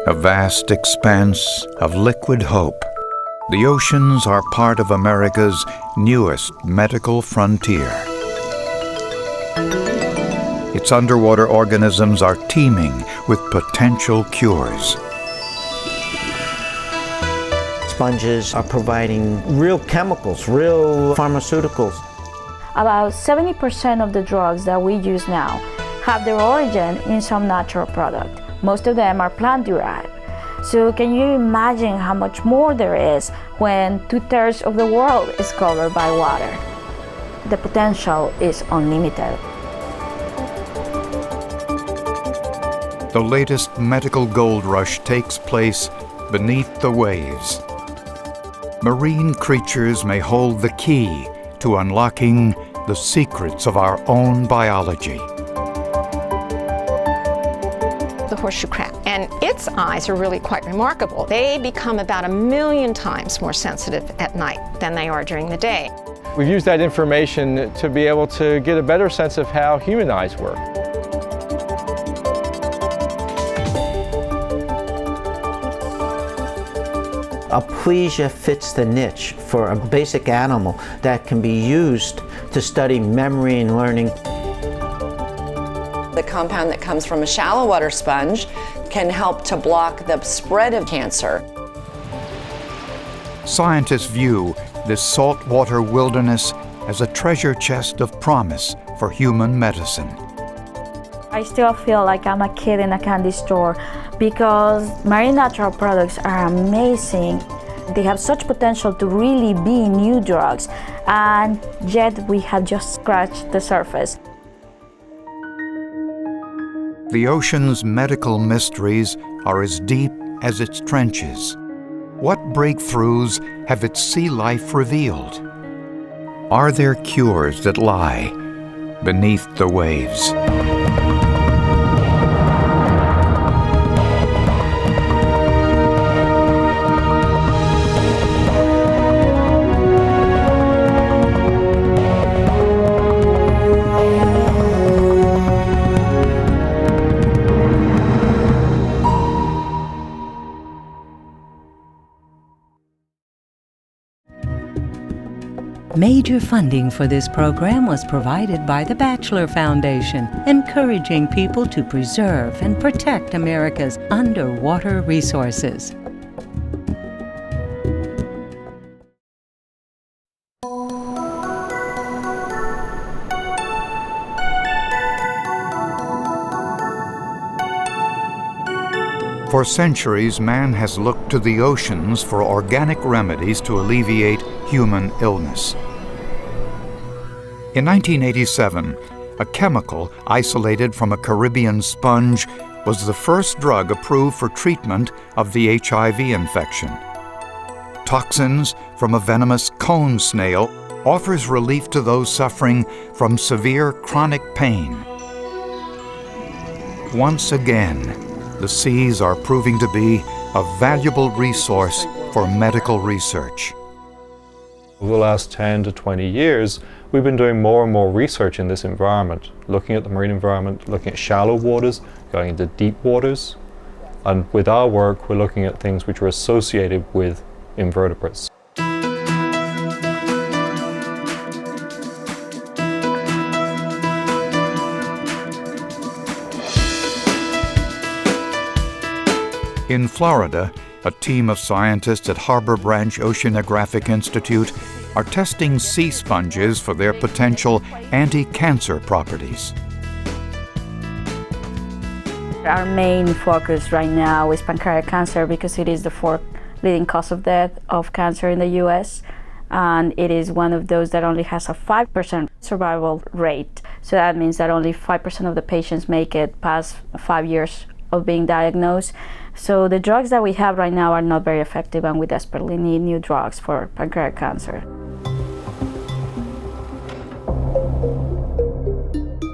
A vast expanse of liquid hope. The oceans are part of America's newest medical frontier. Its underwater organisms are teeming with potential cures. Sponges are providing real chemicals, real pharmaceuticals. About 70% of the drugs that we use now have their origin in some natural product. Most of them are plant-derived. So can you imagine how much more there is when 2/3 of the world is covered by water? The potential is unlimited. The latest medical gold rush takes place beneath the waves. Marine creatures may hold the key to unlocking the secrets of our own biology. The horseshoe crab, and its eyes are really quite remarkable. They become about 1,000,000 times more sensitive at night than they are during the day. We've used that information to be able to get a better sense of how human eyes work. Aplysia fits the niche for a basic animal that can be used to study memory and learning. The compound that comes from a shallow water sponge can help to block the spread of cancer. Scientists view this saltwater wilderness as a treasure chest of promise for human medicine. I still feel like I'm a kid in a candy store because marine natural products are amazing. They have such potential to really be new drugs, and yet we have just scratched the surface. The ocean's medical mysteries are as deep as its trenches. What breakthroughs have its sea life revealed? Are there cures that lie beneath the waves? Major funding for this program was provided by the Batchelor Foundation, encouraging people to preserve and protect America's underwater resources. For centuries, man has looked to the oceans for organic remedies to alleviate human illness. In 1987, a chemical isolated from a Caribbean sponge was the first drug approved for treatment of the HIV infection. Toxins from a venomous cone snail offers relief to those suffering from severe chronic pain. Once again, the seas are proving to be a valuable resource for medical research. Over the last 10 to 20 years, we've been doing more and more research in this environment, looking at the marine environment, looking at shallow waters, going into deep waters, and with our work, we're looking at things which are associated with invertebrates. In Florida, a team of scientists at Harbor Branch Oceanographic Institute are testing sea sponges for their potential anti-cancer properties. Our main focus right now is pancreatic cancer because it is the fourth leading cause of death of cancer in the U.S. and it is one of those that only has a 5% survival rate. So that means that only 5% of the patients make it past 5 years of being diagnosed. So the drugs that we have right now are not very effective, and we desperately need new drugs for pancreatic cancer.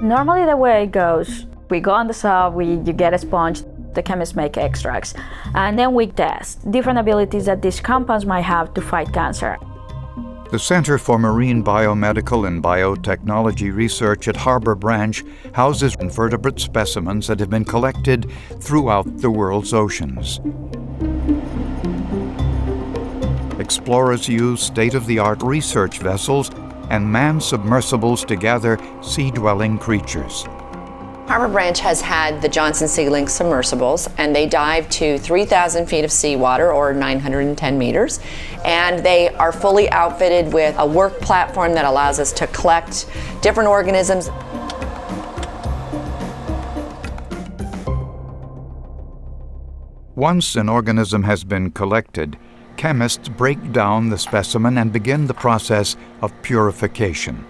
Normally the way it goes, we go on the sub, you get a sponge, the chemists make extracts, and then we test different abilities that these compounds might have to fight cancer. The Center for Marine Biomedical and Biotechnology Research at Harbor Branch houses invertebrate specimens that have been collected throughout the world's oceans. Explorers use state-of-the-art research vessels and manned submersibles to gather sea-dwelling creatures. Harbor Branch has had the Johnson Sea Link submersibles, and they dive to 3,000 feet of seawater, or 910 meters, and they are fully outfitted with a work platform that allows us to collect different organisms. Once an organism has been collected, chemists break down the specimen and begin the process of purification.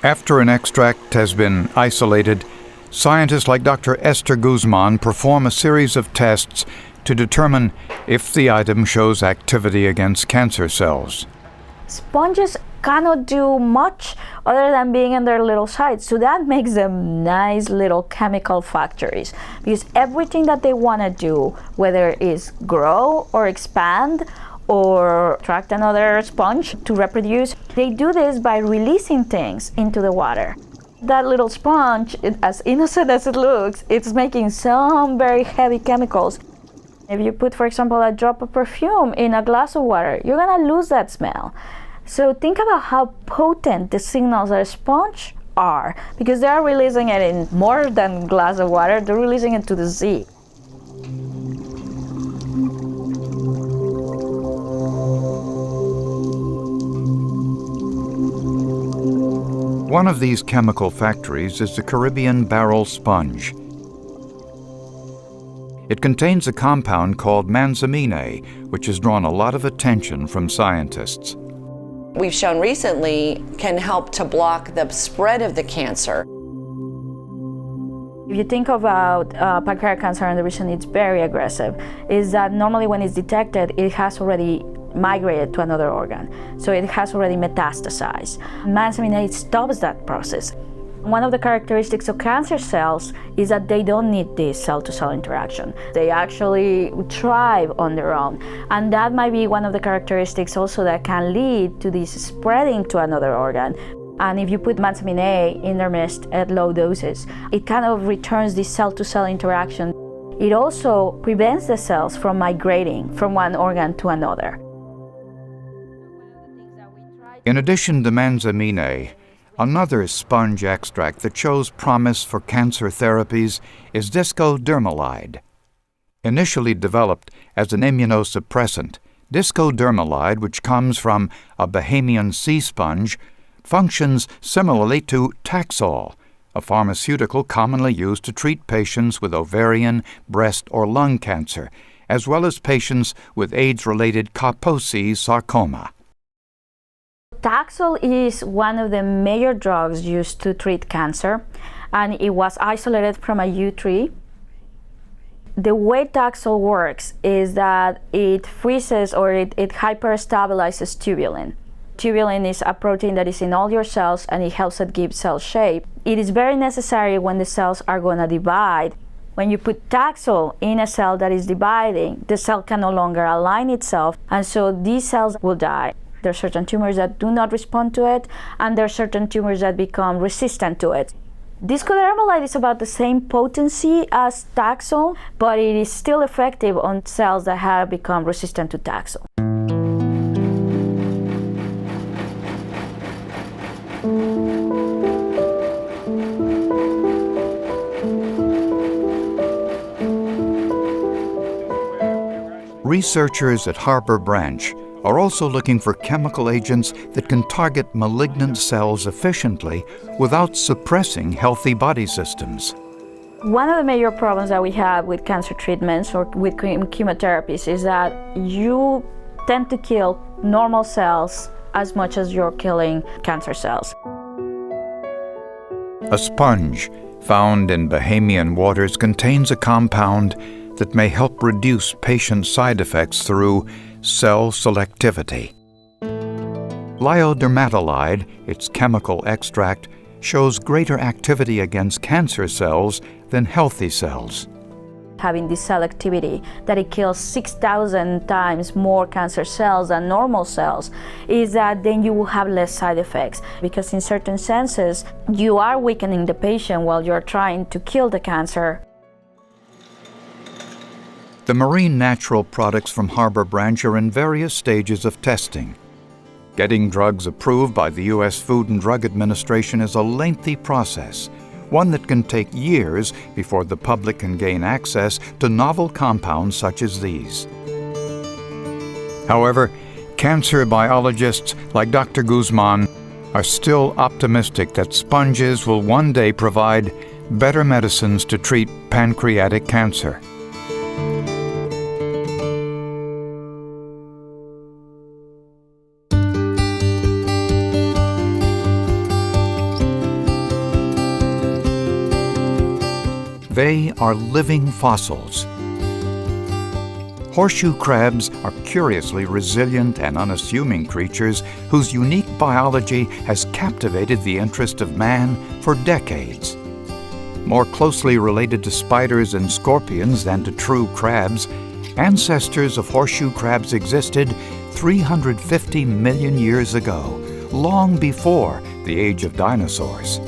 After an extract has been isolated, scientists like Dr. Esther Guzman perform a series of tests to determine if the item shows activity against cancer cells. Sponges cannot do much other than being in their little sites, so that makes them nice little chemical factories, because everything that they want to do, whether it is grow or expand or attract another sponge to reproduce, they do this by releasing things into the water. That little sponge, as innocent as it looks, it's making some very heavy chemicals. If you put, for example, a drop of perfume in a glass of water, you're gonna lose that smell. So think about how potent the signals that a sponge are, because they are releasing it in more than a glass of water, they're releasing it to the sea. One of these chemical factories is the Caribbean barrel sponge. It contains a compound called manzamine, which has drawn a lot of attention from scientists. We've shown recently can help to block the spread of the cancer. If you think about pancreatic cancer, and the reason it's very aggressive is that normally when it's detected, it has already migrated to another organ. So it has already metastasized. Manzamine stops that process. One of the characteristics of cancer cells is that they don't need this cell-to-cell interaction. They actually thrive on their own. And that might be one of the characteristics also that can lead to this spreading to another organ. And if you put manzamine in their midst at low doses, it kind of returns this cell-to-cell interaction. It also prevents the cells from migrating from one organ to another. In addition to manzamine, another sponge extract that shows promise for cancer therapies is discodermalide. Initially developed as an immunosuppressant, discodermalide, which comes from a Bahamian sea sponge, functions similarly to Taxol, a pharmaceutical commonly used to treat patients with ovarian, breast, or lung cancer, as well as patients with AIDS-related Kaposi sarcoma. Taxol is one of the major drugs used to treat cancer, and it was isolated from a yew tree. The way Taxol works is that it freezes or it hyperstabilizes tubulin. Tubulin is a protein that is in all your cells, and it helps it give cell shape. It is very necessary when the cells are going to divide. When you put Taxol in a cell that is dividing, the cell can no longer align itself, and so these cells will die. There are certain tumors that do not respond to it, and there are certain tumors that become resistant to it. Discodermalide is about the same potency as Taxol, but it is still effective on cells that have become resistant to Taxol. Researchers at Harbor Branch are also looking for chemical agents that can target malignant cells efficiently without suppressing healthy body systems. One of the major problems that we have with cancer treatments or with chemotherapies is that you tend to kill normal cells as much as you're killing cancer cells. A sponge found in Bahamian waters contains a compound that may help reduce patient side effects through cell selectivity. Lyodermatolide, its chemical extract, shows greater activity against cancer cells than healthy cells. having this selectivity, that it kills 6,000 times more cancer cells than normal cells, is that then you will have less side effects, because in certain senses, you are weakening the patient while you're trying to kill the cancer. The marine natural products from Harbor Branch are in various stages of testing. Getting drugs approved by the U.S. Food and Drug Administration is a lengthy process, one that can take years before the public can gain access to novel compounds such as these. However, cancer biologists like Dr. Guzman are still optimistic that sponges will one day provide better medicines to treat pancreatic cancer. They are living fossils. Horseshoe crabs are curiously resilient and unassuming creatures whose unique biology has captivated the interest of man for decades. More closely related to spiders and scorpions than to true crabs, ancestors of horseshoe crabs existed 350 million years ago, long before the age of dinosaurs.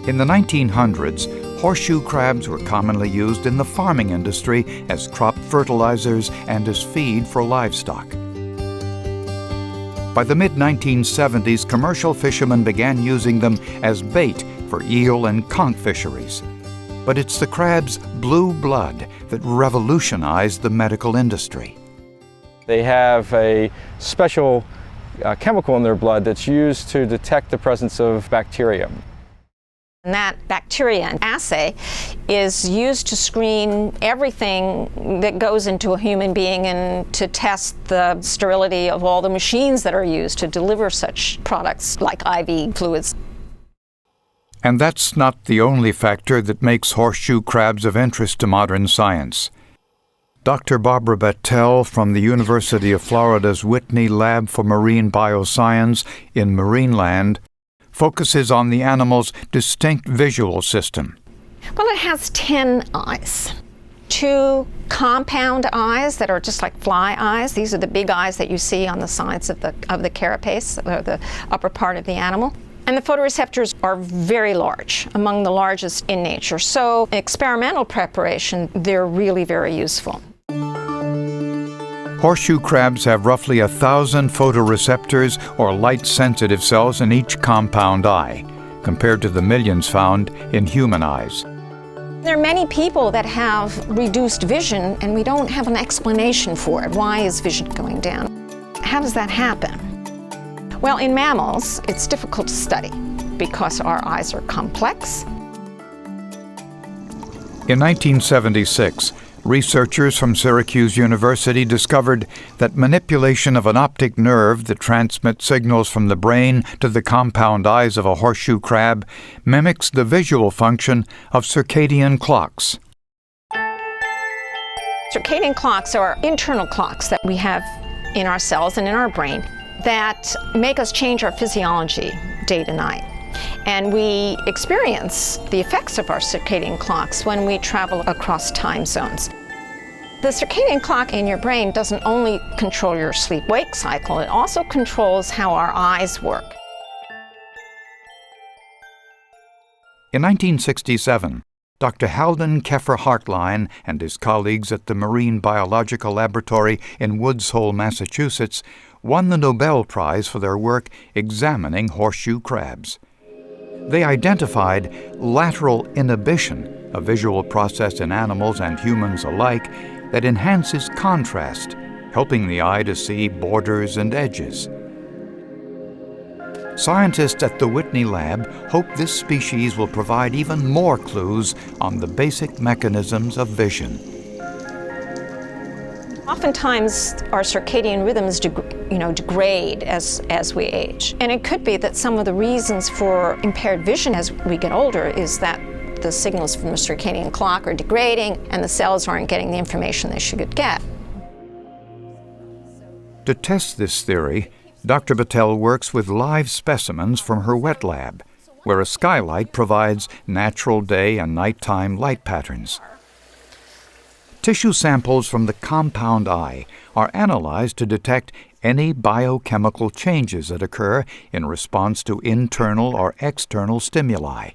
In the 1900s, horseshoe crabs were commonly used in the farming industry as crop fertilizers and as feed for livestock. By the mid-1970s, commercial fishermen began using them as bait for eel and conch fisheries. But it's the crab's blue blood that revolutionized the medical industry. They have a special chemical in their blood that's used to detect the presence of bacteria. And that bacteria assay is used to screen everything that goes into a human being and to test the sterility of all the machines that are used to deliver such products like IV fluids. And that's not the only factor that makes horseshoe crabs of interest to modern science. Dr. Barbara Battelle from the University of Florida's Whitney Lab for Marine Bioscience in Marineland focuses on the animal's distinct visual system. Well, it has 10 eyes. 2 compound eyes that are just like fly eyes. These are the big eyes that you see on the sides of the carapace, or the upper part of the animal. And the photoreceptors are very large, among the largest in nature. So in experimental preparation, they're really very useful. Horseshoe crabs have roughly 1,000 photoreceptors or light-sensitive cells in each compound eye, compared to the millions found in human eyes. There are many people that have reduced vision, and we don't have an explanation for it. Why is vision going down? How does that happen? Well, in mammals, it's difficult to study because our eyes are complex. In 1976, researchers from Syracuse University discovered that manipulation of an optic nerve that transmits signals from the brain to the compound eyes of a horseshoe crab mimics the visual function of circadian clocks. Circadian clocks are internal clocks that we have in our cells and in our brain that make us change our physiology day to night. And we experience the effects of our circadian clocks when we travel across time zones. The circadian clock in your brain doesn't only control your sleep-wake cycle, it also controls how our eyes work. In 1967, Dr. Haldon Keffer-Hartline and his colleagues at the Marine Biological Laboratory in Woods Hole, Massachusetts, won the Nobel Prize for their work examining horseshoe crabs. They identified lateral inhibition, a visual process in animals and humans alike that enhances contrast, helping the eye to see borders and edges. Scientists at the Whitney Lab hope this species will provide even more clues on the basic mechanisms of vision. Oftentimes, our circadian rhythms degrade as we age. And it could be that some of the reasons for impaired vision as we get older is that the signals from the circadian clock are degrading and the cells aren't getting the information they should get. To test this theory, Dr. Battelle works with live specimens from her wet lab, where a skylight provides natural day and nighttime light patterns. Tissue samples from the compound eye are analyzed to detect any biochemical changes that occur in response to internal or external stimuli.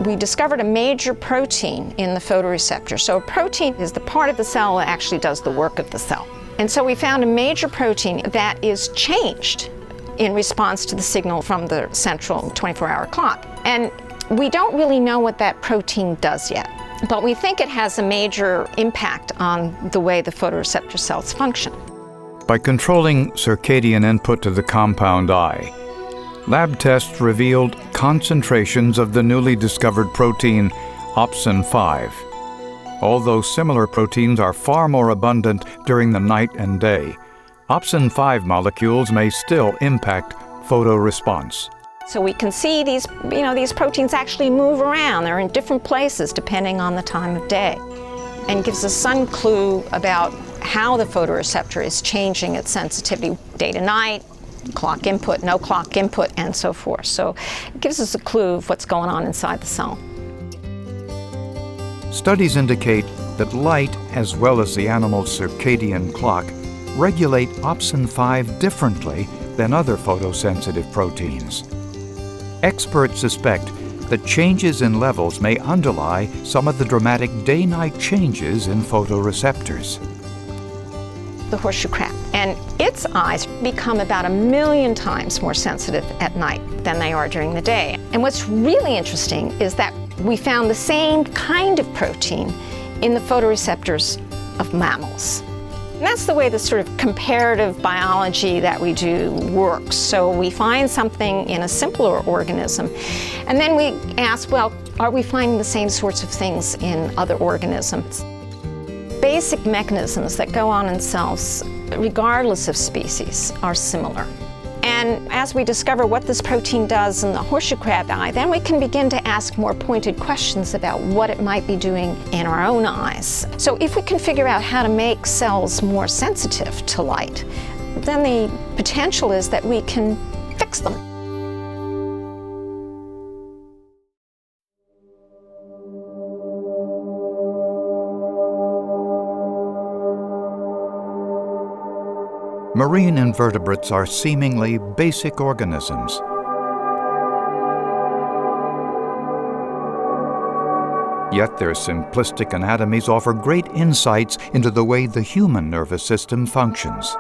We discovered a major protein in the photoreceptor. So a protein is the part of the cell that actually does the work of the cell. And so we found a major protein that is changed in response to the signal from the central 24-hour clock. And we don't really know what that protein does yet, but we think it has a major impact on the way the photoreceptor cells function. By controlling circadian input to the compound eye, lab tests revealed concentrations of the newly discovered protein opsin-5. Although similar proteins are far more abundant during the night and day, opsin-5 molecules may still impact photoresponse. So we can see these proteins actually move around. They're in different places depending on the time of day, and gives us some clue about how the photoreceptor is changing its sensitivity day to night, clock input, no clock input, and so forth. So it gives us a clue of what's going on inside the cell. Studies indicate that light, as well as the animal's circadian clock, regulate opsin-5 differently than other photosensitive proteins. Experts suspect that changes in levels may underlie some of the dramatic day-night changes in photoreceptors. The horseshoe crab, and its eyes become about 1 million times more sensitive at night than they are during the day. And what's really interesting is that we found the same kind of protein in the photoreceptors of mammals. And that's the way the sort of comparative biology that we do works. So we find something in a simpler organism, and then we ask, well, are we finding the same sorts of things in other organisms? Basic mechanisms that go on in cells, regardless of species, are similar. And as we discover what this protein does in the horseshoe crab eye, then we can begin to ask more pointed questions about what it might be doing in our own eyes. So if we can figure out how to make cells more sensitive to light, then the potential is that we can fix them. Marine invertebrates are seemingly basic organisms. Yet their simplistic anatomies offer great insights into the way the human nervous system functions.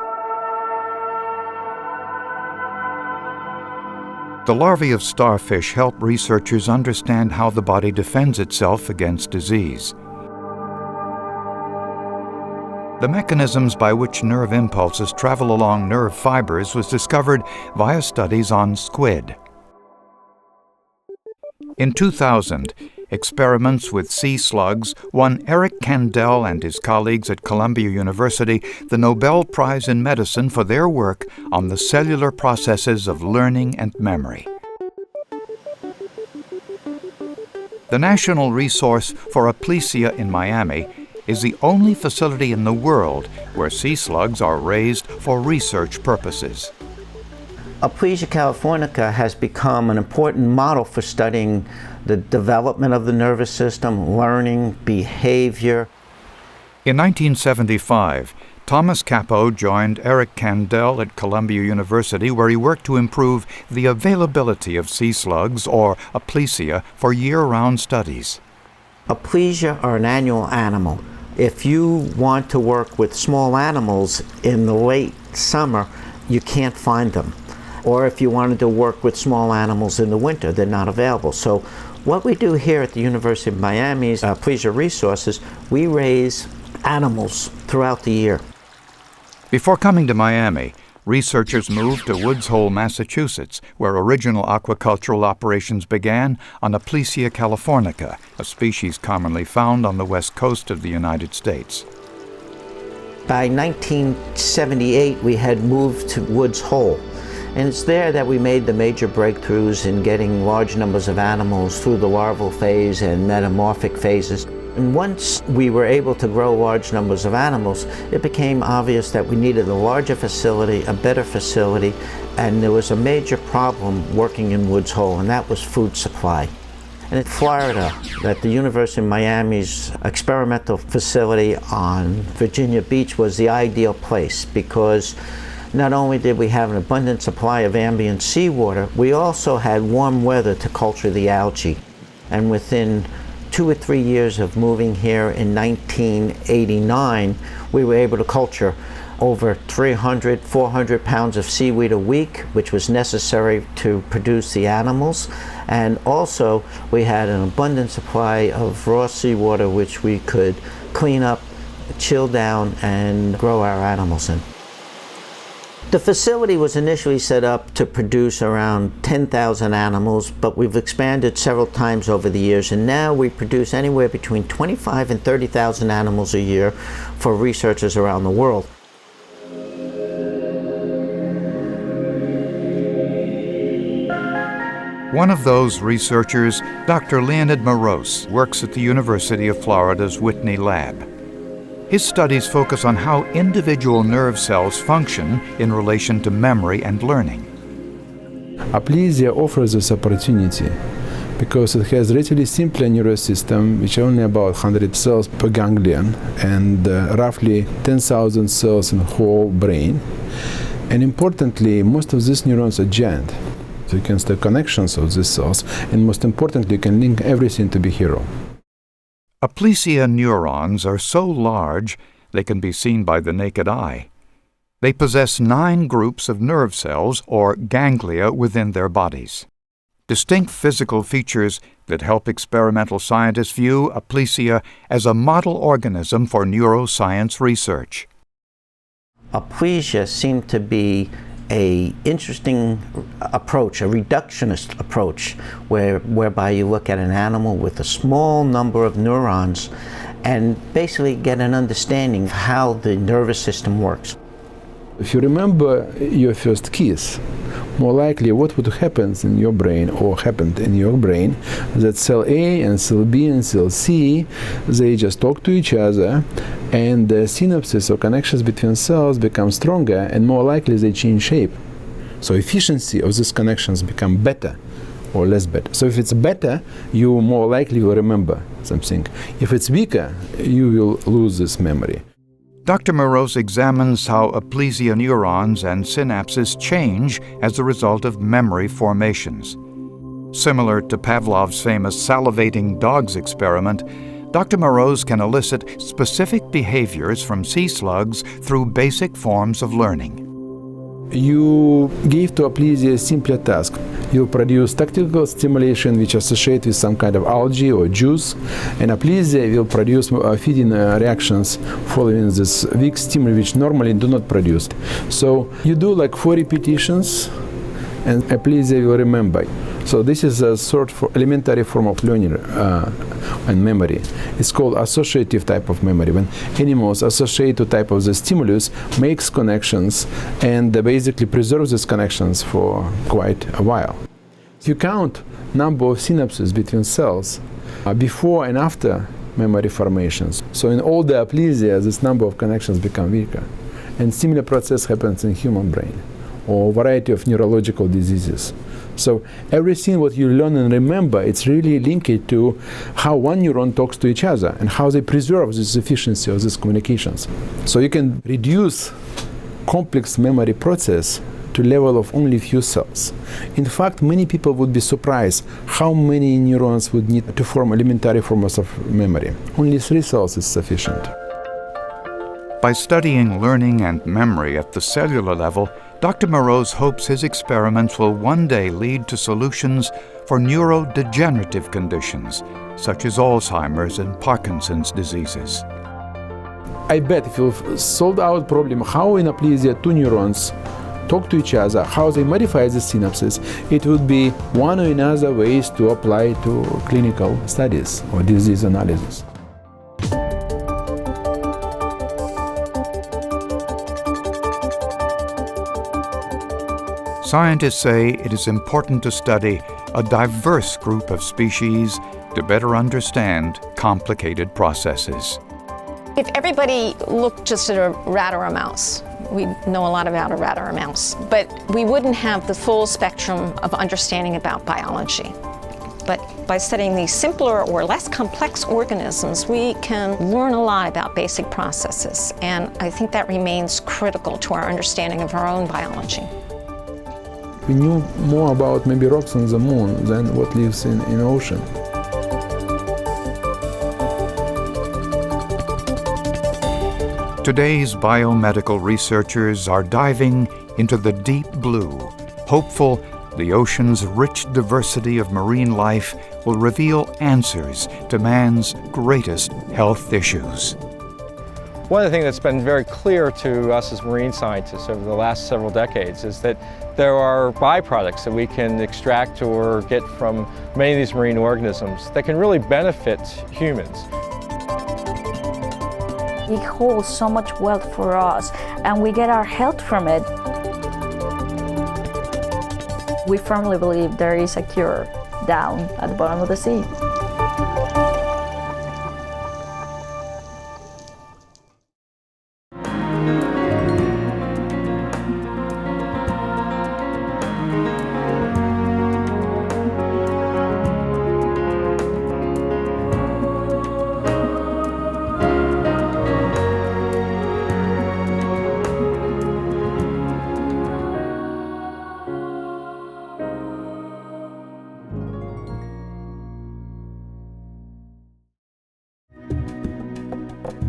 The larvae of starfish help researchers understand how the body defends itself against disease. The mechanisms by which nerve impulses travel along nerve fibers was discovered via studies on squid. In 2000, experiments with sea slugs won Eric Kandel and his colleagues at Columbia University the Nobel Prize in Medicine for their work on the cellular processes of learning and memory. The National Resource for Aplysia in Miami is the only facility in the world where sea slugs are raised for research purposes. Aplysia californica has become an important model for studying the development of the nervous system, learning, behavior. In 1975, Thomas Capo joined Eric Kandel at Columbia University, where he worked to improve the availability of sea slugs, or Aplysia, for year-round studies. Aplysia are an annual animal. If you want to work with small animals in the late summer, you can't find them. Or if you wanted to work with small animals in the winter, they're not available. So what we do here at the University of Miami's Aplysia Resources, we raise animals throughout the year. Before coming to Miami, researchers moved to Woods Hole, Massachusetts, where original aquacultural operations began on Aplysia californica, a species commonly found on the west coast of the United States. By 1978, we had moved to Woods Hole, and it's there that we made the major breakthroughs in getting large numbers of animals through the larval phase and metamorphic phases. And once we were able to grow large numbers of animals, it became obvious that we needed a larger facility, a better facility, and there was a major problem working in Woods Hole, and that was food supply. And in Florida, at the University of Miami's experimental facility on Virginia Beach was the ideal place, because not only did we have an abundant supply of ambient seawater, we also had warm weather to culture the algae. And within 2 or 3 years of moving here in 1989, we were able to culture over 300, 400 pounds of seaweed a week, which was necessary to produce the animals. And also, we had an abundant supply of raw seawater, which we could clean up, chill down, and grow our animals in. The facility was initially set up to produce around 10,000 animals, but we've expanded several times over the years, and now we produce anywhere between 25 and 30,000 animals a year for researchers around the world. One of those researchers, Dr. Leonid Moroz, works at the University of Florida's Whitney Lab. His studies focus on how individual nerve cells function in relation to memory and learning. Aplysia offers this opportunity because it has relatively simple nervous system, which only about 100 cells per ganglion and roughly 10,000 cells in the whole brain. And importantly, most of these neurons are giant. So you can study connections of these cells, and most importantly, you can link everything to behavioral. Aplysia neurons are so large they can be seen by the naked eye. They possess 9 groups of nerve cells, or ganglia, within their bodies. Distinct physical features that help experimental scientists view Aplysia as a model organism for neuroscience research. Aplysia seemed to be an interesting approach, a reductionist approach, whereby you look at an animal with a small number of neurons and basically get an understanding of how the nervous system works. If you remember your first kiss, more likely what would happen in your brain or happened in your brain, that cell A and cell B and cell C, they just talk to each other, and the synapses or connections between cells become stronger, and more likely they change shape. So efficiency of these connections become better or less better. So if it's better, you more likely will remember something. If it's weaker, you will lose this memory. Dr. Moroz examines how Aplysia neurons and synapses change as a result of memory formations. Similar to Pavlov's famous salivating dogs experiment, Dr. Moroz can elicit specific behaviors from sea slugs through basic forms of learning. You give to Aplysia a simpler task. You produce tactical stimulation which associate with some kind of algae or juice, and Aplysia will produce feeding reactions following this weak stimuli which normally do not produce. So you do like 4 repetitions and Aplysia will remember. So this is a sort of elementary form of learning and memory. It's called associative type of memory. When animals associate to type of the stimulus, makes connections, and they basically preserve these connections for quite a while. You count number of synapses between cells before and after memory formations. So in all the Aplysia, this number of connections become weaker. And similar process happens in human brain or variety of neurological diseases. So everything what you learn and remember, it's really linked to how one neuron talks to each other and how they preserve this efficiency of these communications. So you can reduce complex memory process to level of only few cells. In fact, many people would be surprised how many neurons would need to form elementary forms of memory. Only 3 cells is sufficient. By studying learning and memory at the cellular level, Dr. Moroz hopes his experiments will one day lead to solutions for neurodegenerative conditions, such as Alzheimer's and Parkinson's diseases. I bet if you've solved out problem how in Aplysia 2 neurons talk to each other, how they modify the synapses, it would be one or another ways to apply to clinical studies or disease analysis. Scientists say it is important to study a diverse group of species to better understand complicated processes. If everybody looked just at a rat or a mouse, we know a lot about a rat or a mouse, but we wouldn't have the full spectrum of understanding about biology. But by studying these simpler or less complex organisms, we can learn a lot about basic processes, and I think that remains critical to our understanding of our own biology. We knew more about maybe rocks on the moon than what lives in ocean. Today's biomedical researchers are diving into the deep blue, hopeful the ocean's rich diversity of marine life will reveal answers to man's greatest health issues. One of the things that's been very clear to us as marine scientists over the last several decades is that there are byproducts that we can extract or get from many of these marine organisms that can really benefit humans. It holds so much wealth for us, and we get our health from it. We firmly believe there is a cure down at the bottom of the sea.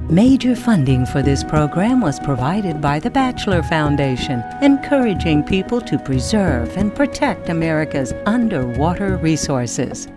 Major funding for this program was provided by the Batchelor Foundation, encouraging people to preserve and protect America's underwater resources.